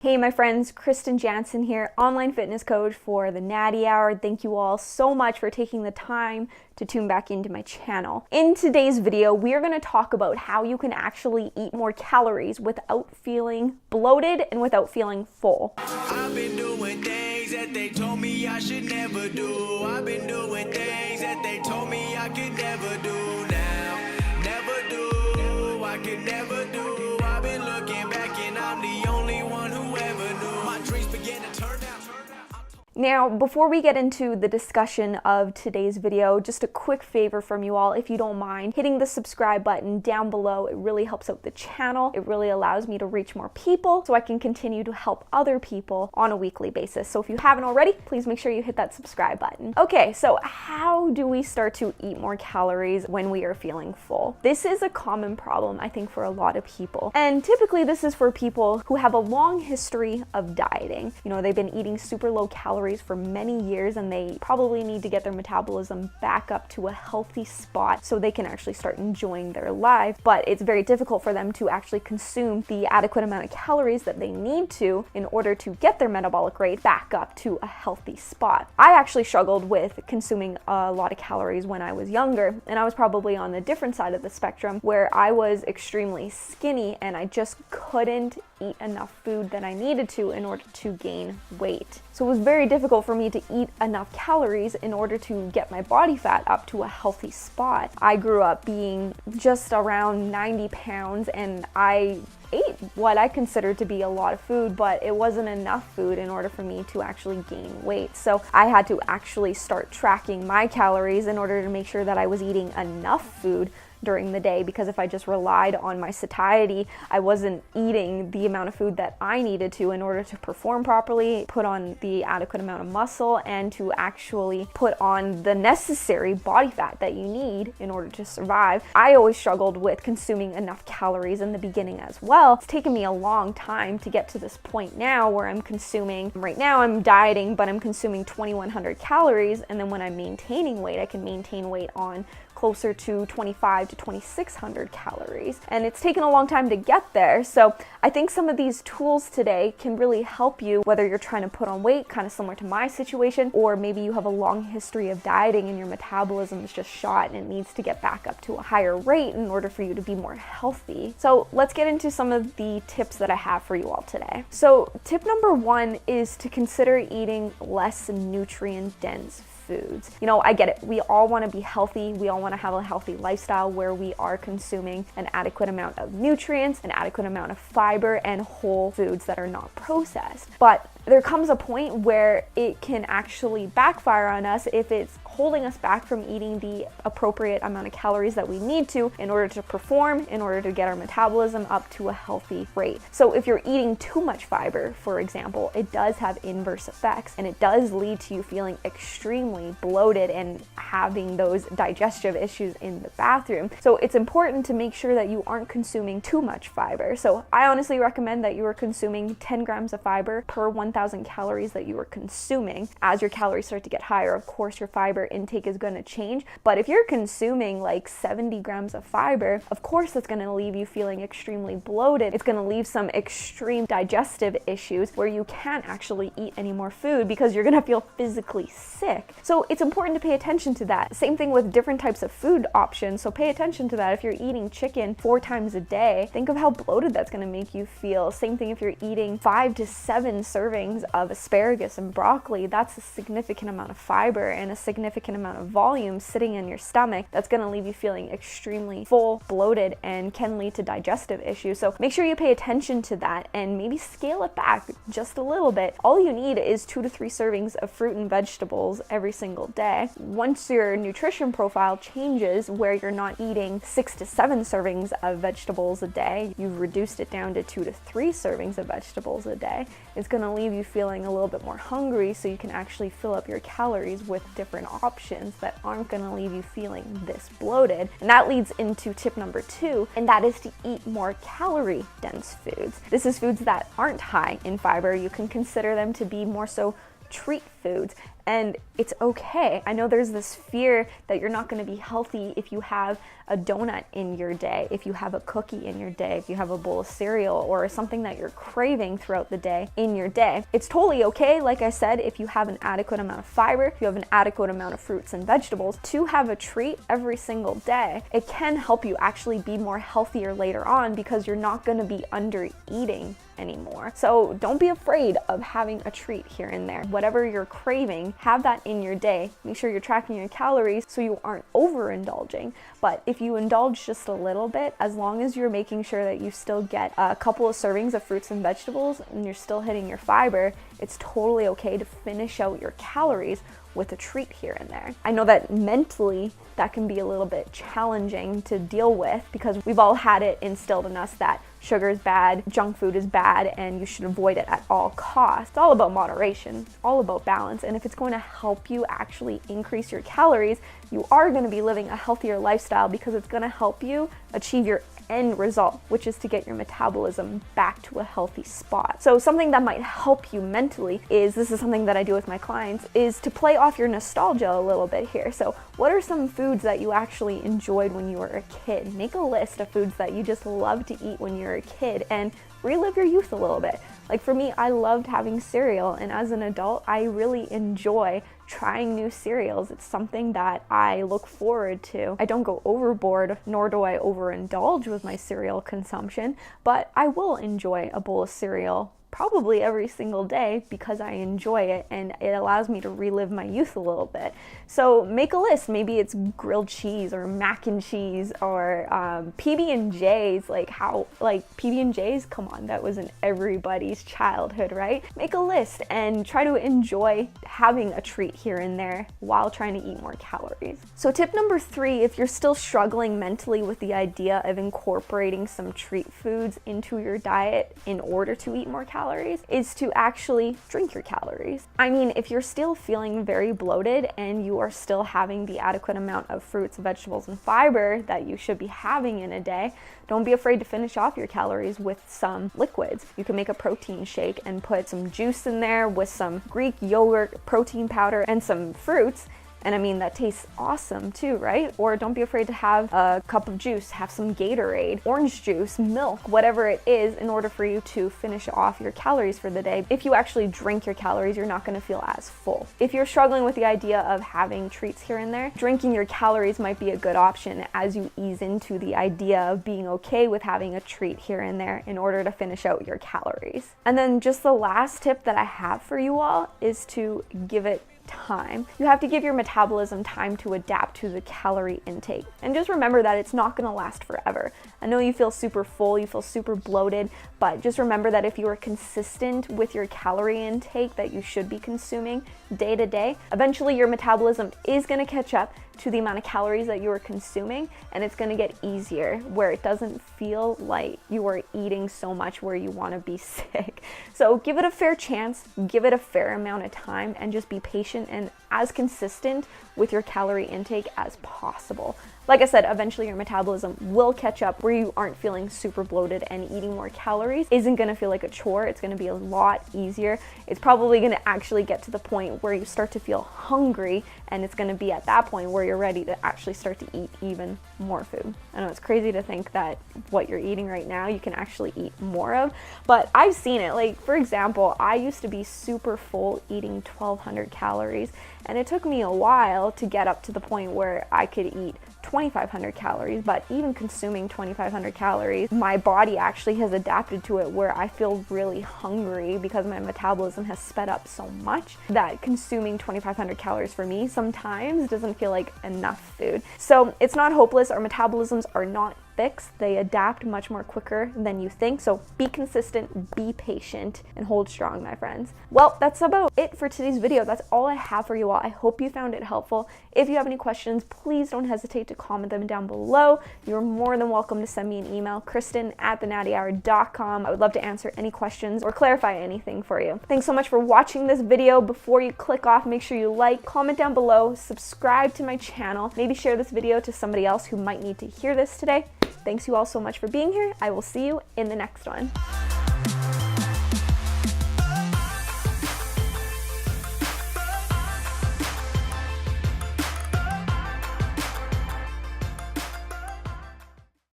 Hey my friends, Krysten here, online fitness coach for the Natty Hour. Thank you all so much for taking the time to tune back into my channel. In today's video, we are going to talk about how you can actually eat more calories without feeling bloated and without feeling full. I've been doing things that they told me I should never do. I've been doing things that they told me I could never do now. Never do, I could never do. I've been looking back and I'm the only one who ever knew. My dreams begin to turn out. Now, before we get into the discussion of today's video, just a quick favor from you all, if you don't mind, hitting the subscribe button down below. It really helps out the channel. It really allows me to reach more people so I can continue to help other people on a weekly basis. So if you haven't already, please make sure you hit that subscribe button. Okay, so how do we start to eat more calories when we are feeling full? This is a common problem, I think, for a lot of people. And typically this is for people who have a long history of dieting. You know, they've been eating super low calories for many years and they probably need to get their metabolism back up to a healthy spot so they can actually start enjoying their life. But it's very difficult for them to actually consume the adequate amount of calories that they need to in order to get their metabolic rate back up to a healthy spot. I actually struggled with consuming a lot of calories when I was younger, and I was probably on the different side of the spectrum where I was extremely skinny and I just couldn't eat enough food that I needed to in order to gain weight. So it was very difficult for me to eat enough calories in order to get my body fat up to a healthy spot. I grew up being just around 90 pounds and I ate what I considered to be a lot of food, but it wasn't enough food in order for me to actually gain weight. So I had to actually start tracking my calories in order to make sure that I was eating enough food during the day, because if I just relied on my satiety, I wasn't eating the amount of food that I needed to in order to perform properly, put on the adequate amount of muscle, and to actually put on the necessary body fat that you need in order to survive. I always struggled with consuming enough calories in the beginning as well. It's taken me a long time to get to this point now where I'm consuming, right now I'm dieting, but I'm consuming 2,100 calories, and then when I'm maintaining weight, I can maintain weight on closer to 2,500 to 2,600 calories. And it's taken a long time to get there. So I think some of these tools today can really help you, whether you're trying to put on weight, kind of similar to my situation, or maybe you have a long history of dieting and your metabolism is just shot and it needs to get back up to a higher rate in order for you to be more healthy. So let's get into some of the tips that I have for you all today. So tip number one is to consider eating less nutrient-dense foods. You know, I get it. We all want to be healthy. We all want to have a healthy lifestyle where we are consuming an adequate amount of nutrients, an adequate amount of fiber, and whole foods that are not processed. But there comes a point where it can actually backfire on us if it's holding us back from eating the appropriate amount of calories that we need to in order to perform, in order to get our metabolism up to a healthy rate. So if you're eating too much fiber, for example, it does have inverse effects and it does lead to you feeling extremely bloated and having those digestive issues in the bathroom. So it's important to make sure that you aren't consuming too much fiber. So I honestly recommend that you are consuming 10 grams of fiber per 1,000 calories that you are consuming. As your calories start to get higher, of course, your fiber intake is going to change. But if you're consuming like 70 grams of fiber, of course that's going to leave you feeling extremely bloated. It's going to leave some extreme digestive issues where you can't actually eat any more food because you're going to feel physically sick. So it's important to pay attention to that. Same thing with different types of food options. So pay attention to that. If you're eating chicken 4 times a day, think of how bloated that's going to make you feel. Same thing if you're eating 5 to 7 servings of asparagus and broccoli. That's a significant amount of fiber and a significant amount of volume sitting in your stomach that's going to leave you feeling extremely full, bloated, and can lead to digestive issues. So make sure you pay attention to that and maybe scale it back just a little bit. All you need is 2 to 3 servings of fruit and vegetables every single day. Once your nutrition profile changes where you're not eating 6 to 7 servings of vegetables a day, you've reduced it down to 2 to 3 servings of vegetables a day, it's going to leave you feeling a little bit more hungry so you can actually fill up your calories with different options that aren't going to leave you feeling this bloated. And that leads into tip number 2, and that is to eat more calorie dense foods. This is foods that aren't high in fiber. You can consider them to be more so treat foods. And it's okay. I know there's this fear that you're not going to be healthy if you have a donut in your day, if you have a cookie in your day, if you have a bowl of cereal or something that you're craving throughout the day in your day. It's totally okay, like I said, if you have an adequate amount of fiber, if you have an adequate amount of fruits and vegetables, to have a treat every single day. It can help you actually be more healthier later on because you're not going to be under eating anymore. So don't be afraid of having a treat here and there. Whatever you're craving, have that in your day. Make sure you're tracking your calories so you aren't overindulging. But if you indulge just a little bit, as long as you're making sure that you still get a couple of servings of fruits and vegetables and you're still hitting your fiber, it's totally okay to finish out your calories with a treat here and there. I know that mentally that can be a little bit challenging to deal with because we've all had it instilled in us that sugar is bad, junk food is bad, and you should avoid it at all costs. It's all about moderation, all about balance. And if it's going to help you actually increase your calories, you are going to be living a healthier lifestyle because it's going to help you achieve your end result, which is to get your metabolism back to a healthy spot. So something that might help you mentally is, this is something that I do with my clients, is to play off your nostalgia a little bit here. So what are some foods that you actually enjoyed when you were a kid? Make a list of foods that you just loved to eat when you were a kid and relive your youth a little bit. Like for me, I loved having cereal, and as an adult, I really enjoy trying new cereals. It's something that I look forward to. I don't go overboard, nor do I overindulge with my cereal consumption, but I will enjoy a bowl of cereal probably every single day because I enjoy it and it allows me to relive my youth a little bit. So make a list. Maybe it's grilled cheese or mac and cheese or PB&Js. Like PB&Js, come on, that was in everybody's childhood, right? Make a list and try to enjoy having a treat here and there while trying to eat more calories. So tip number 3, if you're still struggling mentally with the idea of incorporating some treat foods into your diet in order to eat more calories, is to actually drink your calories. I mean, if you're still feeling very bloated and you are still having the adequate amount of fruits, vegetables, and fiber that you should be having in a day, don't be afraid to finish off your calories with some liquids. You can make a protein shake and put some juice in there with some Greek yogurt, protein powder, and some fruits. And I mean, that tastes awesome too, right? Or don't be afraid to have a cup of juice, have some Gatorade, orange juice, milk, whatever it is, in order for you to finish off your calories for the day. If you actually drink your calories, you're not gonna feel as full. If you're struggling with the idea of having treats here and there, drinking your calories might be a good option as you ease into the idea of being okay with having a treat here and there in order to finish out your calories. And then just the last tip that I have for you all is to give it time. You have to give your metabolism time to adapt to the calorie intake. And just remember that it's not going to last forever. I know you feel super full, you feel super bloated, but just remember that if you are consistent with your calorie intake that you should be consuming day to day, eventually your metabolism is going to catch up to the amount of calories that you are consuming, and it's going to get easier where it doesn't feel like you are eating so much where you want to be sick. So give it a fair chance, give it a fair amount of time, and just be patient and as consistent with your calorie intake as possible. Like I said, eventually your metabolism will catch up where you aren't feeling super bloated, and eating more calories isn't going to feel like a chore. It's going to be a lot easier. It's probably going to actually get to the point where you start to feel hungry, and it's going to be at that point where you're ready to actually start to eat even more food. I know it's crazy to think that what you're eating right now you can actually eat more of, but I've seen it. Like, for example, I used to be super full eating 1,200 calories, and it took me a while to get up to the point where I could eat 2,500 calories, but even consuming 2,500 calories, my body actually has adapted to it where I feel really hungry because my metabolism has sped up so much that consuming 2,500 calories for me sometimes doesn't feel like enough food. So it's not hopeless. Our metabolisms are not fixed. They adapt much more quicker than you think. So be consistent, be patient, and hold strong, my friends. Well, that's about it for today's video. That's all I have for you all. I hope you found it helpful. If you have any questions, please don't hesitate to comment them down below. You're more than welcome to send me an email, Krysten@TheNattyHour.com. I would love to answer any questions or clarify anything for you. Thanks so much for watching this video. Before you click off, make sure you like, comment down below, subscribe to my channel, maybe share this video to somebody else who might need to hear this today. Thanks you all so much for being here. I will see you in the next one.